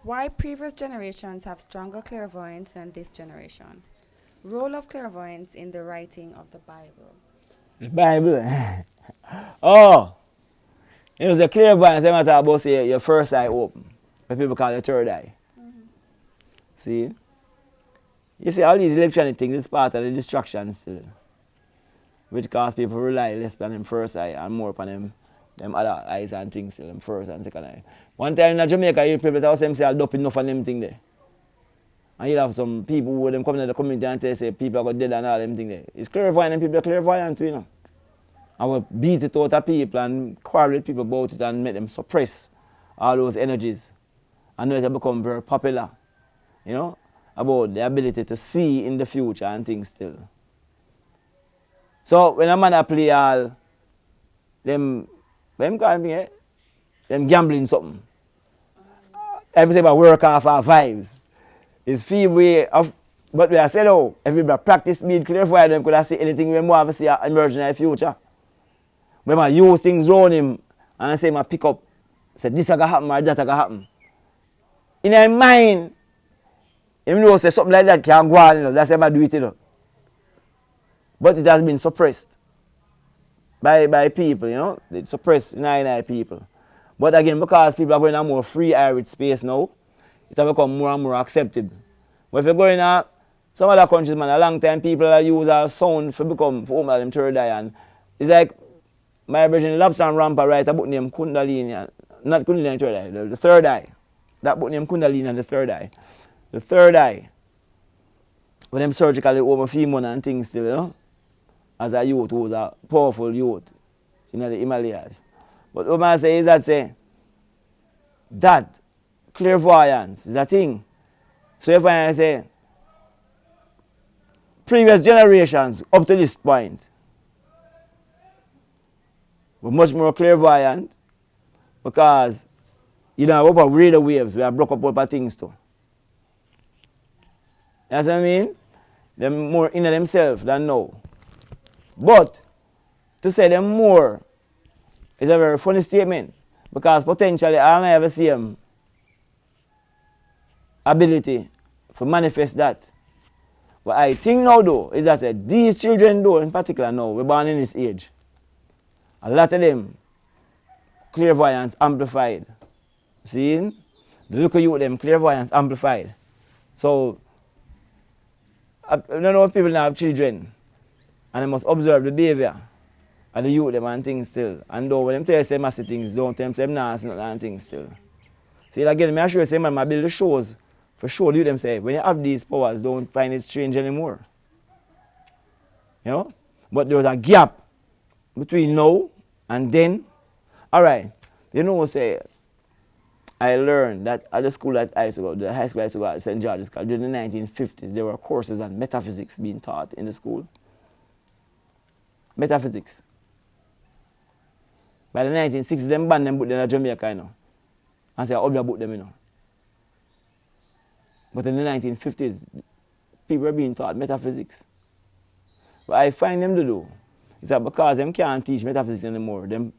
Why previous generations have stronger clairvoyance than this generation? Role of clairvoyance in the writing of the Bible. The Bible. Oh, it was a clairvoyance. I'm talking about say your first eye open. What people call your third eye. See? You see, all these electronic things is part of the distraction still. Which cause people rely less on them first eye and more upon them other eyes and things still, them first and second eye. One time in Jamaica, you people tell them say I'll dope enough on them thing there. And you have some people who them come in the community and tell say people are got dead and all them thing there. It's clairvoyant and people are clairvoyant too, you know. And we beat it out of people and quarrel with people about it and make them suppress all those energies. And now it has become very popular, you know, about the ability to see in the future and things still. So when a man play all them call me them gambling something. I'm saying about work off our vibes. It's free way of but we are saying oh, everybody practice being clairvoyant them could have see anything we more see emerging in the future. When I use things around him and say I pick up, say this is gonna happen or that gonna happen. In my mind, even though say something like that can go on, you know, that's why I do it, you know. But it has been suppressed by people, you know. It's suppressed in people. But again, because people are going to more free air with space now, it has become more and more accepted. But if you're going to some other countries, man, a long time people use our sound for open them third eye. And it's like my version Lobster and Rampa write a book named Kundalini, not Kundalini third eye, the third eye. That book named Kundalini and the third eye. The third eye, when them surgically over female and things still, you know, as a youth who was a powerful youth in the Himalayas. But what I say is that clairvoyance is a thing. So if I say previous generations up to this point were much more clairvoyant because you know what radio waves we have broke up other things too. That's what I mean? They're more in themselves than now. But to say them more is a very funny statement because potentially I don't have the same ability to manifest that. What I think now though is that these children though in particular now, we're born in this age. A lot of them clairvoyance amplified. See? The look of you them clairvoyance amplified. So I don't know if people now have children and they must observe the behavior of the youth them and things still. And though when them tell you say massive things, don't tell them say nah, nothing and things still. See again, I show you say man, I build the shows for sure you them say when you have these powers, don't find it strange anymore. You know? But there was a gap between now and then. Alright, you know say I learned that at the school that I used to go, the high school I used to go at St. George's College, during the 1950s, there were courses on metaphysics being taught in the school. Metaphysics. By the 1960s, them banned them book them in Jamaica, you know. And say, I book them, you know. But in the 1950s, people were being taught metaphysics. What I find them to do is that because them can't teach metaphysics anymore, them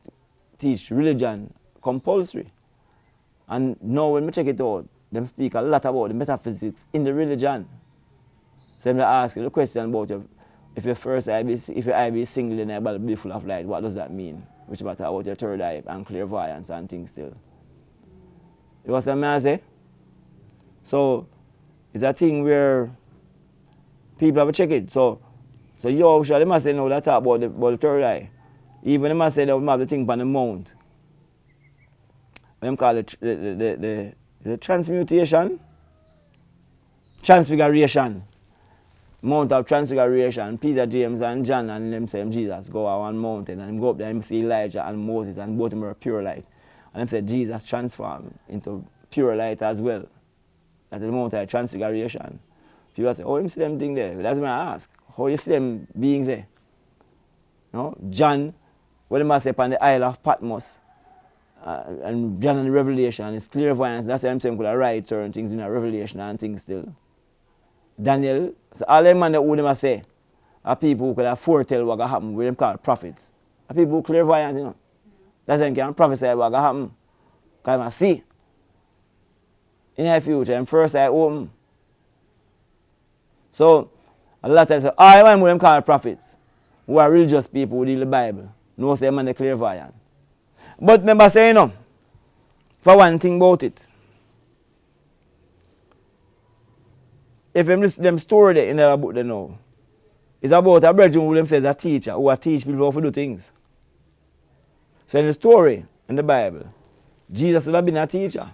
teach religion compulsory. And now when we check it out, them speak a lot about the metaphysics in the religion. So they ask you the question about if your eye be single and your body be full of light, what does that mean? Which matter about your third eye and clairvoyance and things still. You know what I say? So it's a thing where people have to check it. So you sure they must say no that talk about the third eye. Even they must say that we have the thing on the mount. What them call it the transmutation? Transfiguration. Mount of Transfiguration. Peter, James and John and them say Jesus go on one mountain and go up there and see Elijah and Moses and both of them are pure light. And them say Jesus transformed into pure light as well. At the Mount of Transfiguration. People say, oh, you see them thing there? That's what I ask. How you see them beings there? No? John, what they must say upon the Isle of Patmos. And John and the Revelation and his clairvoyance, that's why I'm saying could write certain things in a Revelation and things still. Daniel, so all them man that who them say are people who could have foretell what will happen, we them call prophets. Are people who clairvoyant, you know. That's why they can prophesy what will happen. Because I see. in the future, and first eye open. So, a lot of times, I want them call prophets, who are religious people who read the Bible. No say man the clairvoyant. But remember saying, for one thing about it, if them listen them story there in their book they know, it's about a brethren who them says a teacher who teach people how to do things. So in the story in the Bible, Jesus would have been a teacher.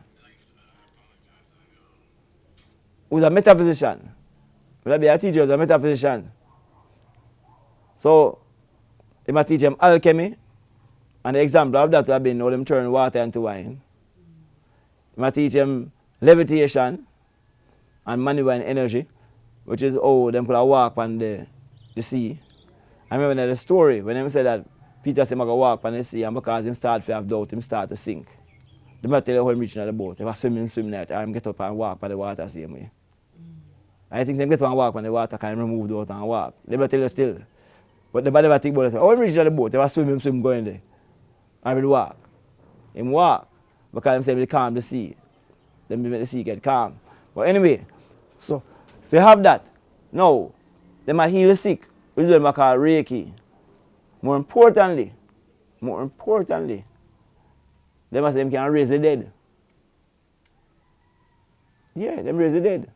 Who was a metaphysician. Would have been a teacher who was a metaphysician. So he might teach them alchemy, and the example of that would have been how them turn water into wine. He might teach them levitation and manual and energy, which is how them could walk on the sea. I remember the story when they said that Peter said, "I'm going to walk on the sea," and because him start to have doubt, him start to sink. They might tell you how him reaching the boat. If I swim night, I get up and walk on the water the same way. I think they get up and walk on the water, can remove the water and walk. They might tell you still. But the body never think about it. How him reach the boat? If I swim going there. I will walk. Him walk. Because him say he calm the sea. Then make the sea get calm. But anyway, so you have that. Now, they might heal the sick, which is what they call Reiki. More importantly, they must say they can raise the dead. Yeah, them raise the dead.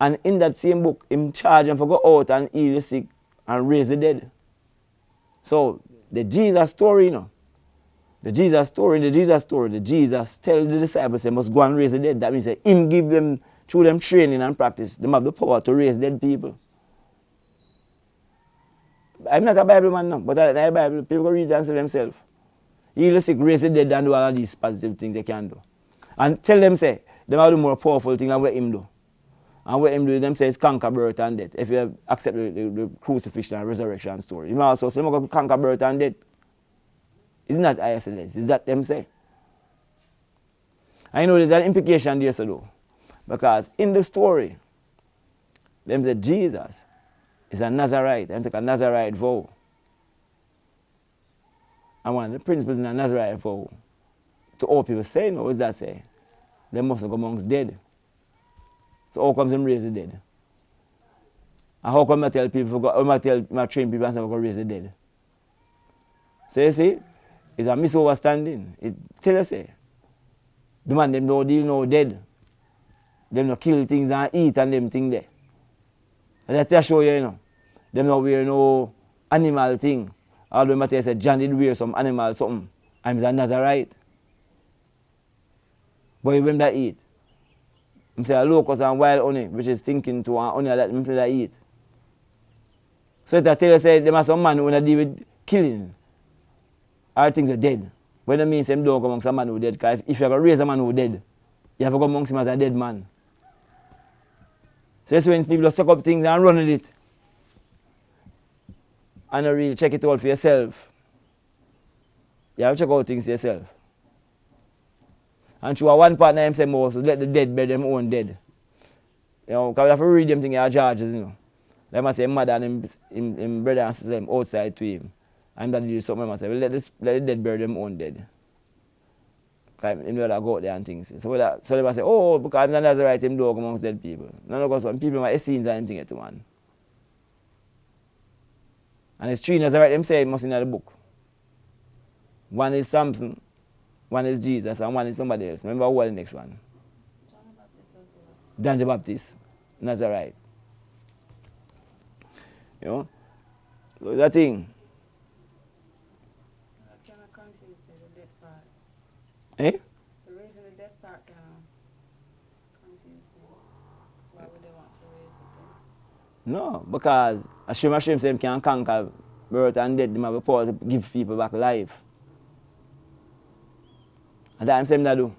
And in that same book, him charge them for go out and heal the sick and raise the dead. So, the Jesus story, the Jesus tell the disciples they must go and raise the dead. That means that him give them, through them training and practice, they have the power to raise dead people. I'm not a Bible man now, but in the Bible, people go read and answer themselves. Heal the sick, raise the dead, and do all of these positive things they can do. And tell them, say, they will do more powerful things than what him do. And what him do, them say, is conquer birth and death. If you accept the crucifixion and resurrection story. You also say, I'm conquer birth and death. Isn't that ISLS? Is that them say? I know there's an implication there, so though. Because in the story, them say Jesus is a Nazarite and take a Nazarite vow. And one of the principles in a Nazarite vow, to all people say, what does that say? They mustn't go amongst dead. So how comes them raise the dead? And how come I tell people, I train people and say, we're going to raise the dead? So you see, it's a misunderstanding. It tell us, say, the man, them no deal no dead. Them no kill things and eat and them thing there. And that show you, them no wear no animal thing. Although Matthew said John did wear some animal something. I'm a Nazarite. But when they eat, I say a locust and wild honey, which is thinking to an honey that they eat. So it tell you say there are some man who deal with killing. All things are dead. When it means them don't go amongst a man who dead. Because if you have to raise a man who dead, you have to go amongst him as a dead man. So it's when people suck up things and run with it. And you really check it out for yourself. You have to check out things for yourself. And through one partner him say more, so let the dead bury them own dead. Because we have to read them things in our charges, Like I say, him mother and him brother and sister them outside to him. And that do something I say, well, let the dead bury them own dead. Because him know that go out there and things. So they must say, oh, because I'm not right, him dog amongst dead people. None of us, some people might see and anything to man. And it's three Nazarite, them say it must in the book. One is Samson, one is Jesus, and one is somebody else. Remember who was the next one? John the Baptist, Nazarite. So that thing. Kind of confused by the death part. Eh? The reason the death part kind of confused me. Why would they want to raise it then? No, because Hashem say them can conquer birth and death. They have the power to give people back life. And that's what they do.